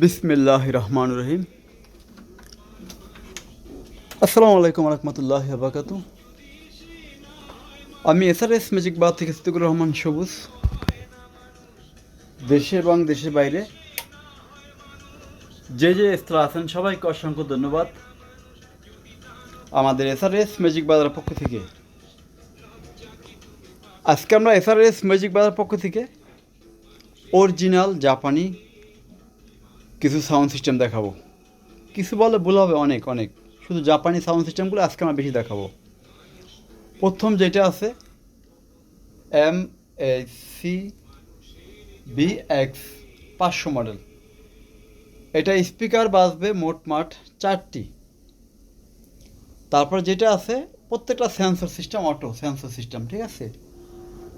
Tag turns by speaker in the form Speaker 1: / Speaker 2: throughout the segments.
Speaker 1: বিসমিল্লাহির রহমানির রহিম। আসসালামু আলাইকুম রহমতুল্লাহি ওয়া বারাকাতুহু। আমি এসআরএস ম্যাজিক বার থেকে সিদ্দিকুর রহমান সবুজ। দেশে এবং দেশের বাইরে যে স্থলে আছেন সবাইকে অসংখ্য ধন্যবাদ। আমাদের এসআরএস ম্যাজিক বাজারের পক্ষ থেকে আজকে আমরা এসআরএস ম্যাজিক বাজারের পক্ষ থেকে অরিজিনাল জাপানি কিছু সাউন্ড সিস্টেম দেখাবো। কিছু বলে ভুল হবে, অনেক অনেক শুধু জাপানি সাউন্ড সিস্টেমগুলো আজকে আমরা বেশি দেখাবো। প্রথম যেটা আছে MAC-BX 500 মডেল। এটা স্পিকার বাজবে মোটমাট 4টি। তারপর যেটা আছে প্রত্যেকটা sensor system, auto sensor system, ঠিক আছে।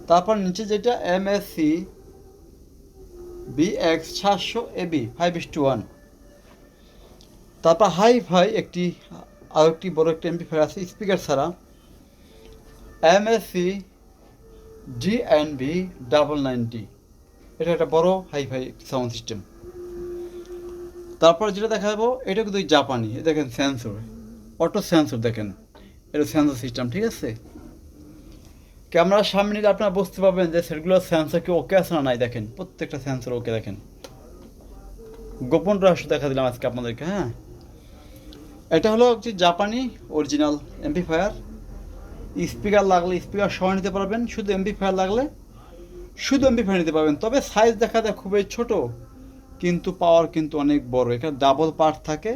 Speaker 1: তারপর নিচে যেটা MAC-BX 700 AB 5:1। তারপর হাই ফাই আরেকটি বড় একটা এমপ্লিফায়ার আছে স্পিকার ছাড়া, MAC-GNB 990। এটা একটা বড় হাই ফাই সাউন্ড সিস্টেম। তারপর যেটা দেখাবো এটা কিন্তু জাপানি, দেখেন সেন্সর, অটো সেন্সর, দেখেন এটা সেন্সর সিস্টেম, ঠিক আছে। ক্যামেরার সামনে নিলে আপনারা বুঝতে পারবেন যে সেটগুলোর সেন্সর কি ওকে আছে না নাই। দেখেন প্রত্যেকটা সেন্সর ওকে। দেখেন গোপন রহস্য দেখা দিলাম আজকে আপনাদেরকে। হ্যাঁ, এটা হলো একটি জাপানি অরিজিনাল এমপ্লিফায়ার। স্পিকার লাগলে স্পিকার সহ নিতে পারবেন, শুধু এমপ্লিফায়ার লাগলে শুধু এমপ্লিফায়ার নিতে পারবেন। তবে সাইজ দেখা যায় খুবই ছোট, কিন্তু পাওয়ার কিন্তু অনেক বড়। এখানে ডাবল পার্ট থাকে,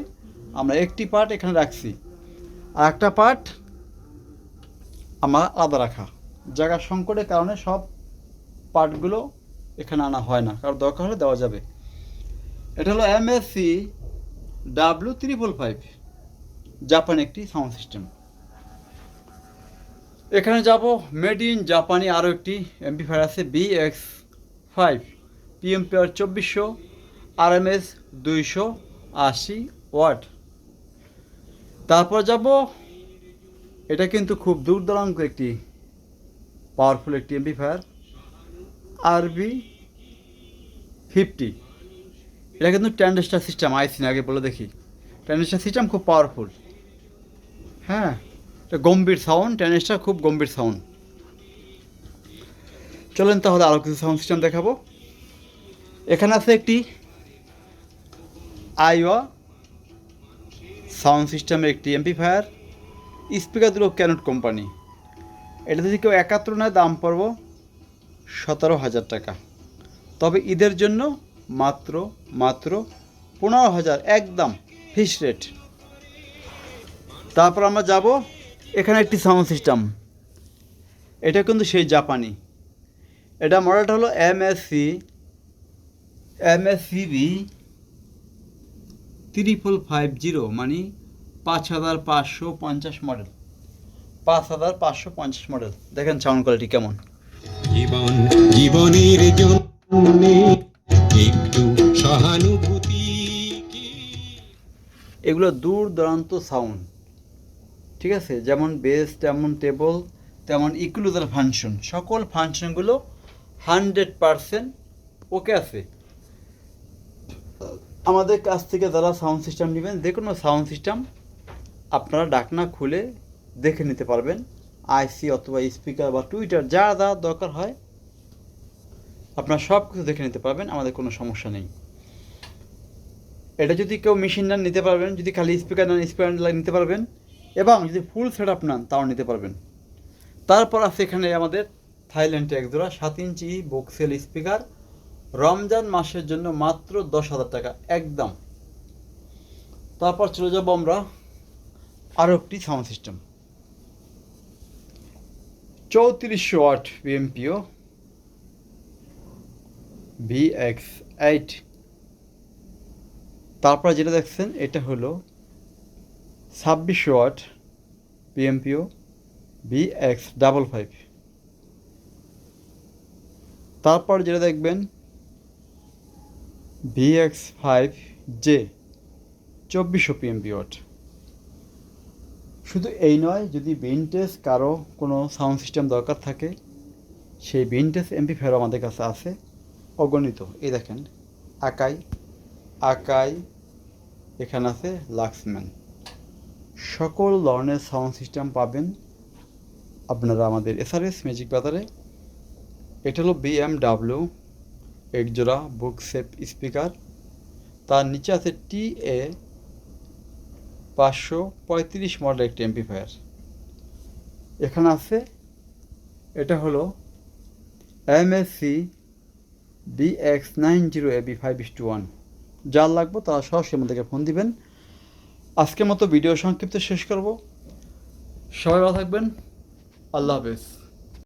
Speaker 1: আমরা একটি পার্ট এখানে রাখছি, আর একটা পার্ট আমার আলাদা রাখা। জায়গা সংকটের কারণে সব পার্টগুলো এখানে আনা হয় না, কারণ দরকার হলে দেওয়া যাবে। এটা হলো MAC-W355 জাপান একটি সাউন্ড সিস্টেম। এখানে যাব মেড ইন জাপানি আরও একটি এমপ্লিফায়ার আছে BX5 PMPR 2400 RMS 280 ওয়াট। তারপর যাব, এটা কিন্তু খুব দূর দূরান্ত একটি পাওয়ারফুল একটি এমপ্লিফায়ার RB50। এটা কিন্তু ট্রানজিস্টর সিস্টেম, আইসি না, আগে বলে দেখি। ট্রানজিস্টর সিস্টেম খুব পাওয়ারফুল। হ্যাঁ, এটা গম্ভীর সাউন্ড, ট্রানজিস্টর খুব গম্ভীর সাউন্ড। চলেন তাহলে আরও কিছু সাউন্ড সিস্টেম দেখাবো। এখানে আছে একটি আইওয়া সাউন্ড সিস্টেমের একটি এমপ্লিফায়ার, স্পিকার দিল ক্যানট কোম্পানি। এটা যদি কেউ 71 নেয় দাম পড়ব 17,000 টাকা। তবে ঈদের জন্য মাত্র 15,000 একদম ফিক্স রেট। তারপর আমরা যাব, এখানে একটি সাউন্ড সিস্টেম, এটা কিন্তু সেই জাপানি। এটা মডেলটা হলো MSCB 3550, মানে 5550 মডেল, 5550 মডেল। দেখেন সাউন্ড কোয়ালিটি কেমন।
Speaker 2: জীবনের জন্য একটু সহানুভূতি।
Speaker 1: এগুলো দূর দূরান্ত সাউন্ড, ঠিক আছে। যেমন বেস, তেমন টেবল, তেমন ইকুয়ালাইজার ফাংশন, সকল ফাংশনগুলো 100% ওকে আছে। আমাদের কাছ থেকে যারা সাউন্ড সিস্টেম নেবেন, যে কোনো সাউন্ড সিস্টেম আপনারা ডাকনা খুলে দেখে নিতে পারবেন। আইসি অথবা স্পিকার বা টুইটার যা যা দরকার হয় আপনারা সব কিছু দেখে নিতে পারবেন, আমাদের কোনো সমস্যা নেই। এটা যদি কেউ মেশিন নেন নিতে পারবেন, যদি খালি স্পিকার নেন স্পিকার নিতে পারবেন, এবং যদি ফুল সেট আপ নেন তাও নিতে পারবেন। তারপর আছে এখানে আমাদের থাইল্যান্ডে একজোড়া 7 ইঞ্চি বক্সেল স্পিকার, রমজান মাসের জন্য মাত্র 10,000 টাকা একদম। তারপর চলে যাব আমরা আরও একটি sound system, 3400 watt PMPO BX8। তারপর যেটা দেখছেন এটা হলো 2600 ওয়াট PMPO BX55। তারপর যেটা দেখবেন BX5J 2400 PMP ওয়াট। শুধু এই নয়, যদি ভিনটেজ কারো কোনো সাউন্ড সিস্টেম দরকার থাকে, সেই ভিনটেজ এমপ্লিফায়ারও আমাদের কাছে আছে অগণিত। এই দেখেন আকাই আকাই, এখানে আছে লাক্সম্যান। সকল ধরনের সাউন্ড সিস্টেম পাবেন আপনারা আমাদের এসআরএস ম্যাজিক বাজারে। এটা হলো BMW 8 জোড়া বুক সেপ স্পিকার, তার নিচে আছে TA 535 মডেল একটি এমপ্লিফায়ার। এখানে আছে, এটা হলো MSC BX90AB5:1। যার লাগবে তারা সরাসরি আমাদেরকে ফোন দিবেন। আজকের মতো ভিডিও সংক্ষিপ্ত শেষ করব। সবাই ভালো থাকবেন, আল্লাহ হাফেজ।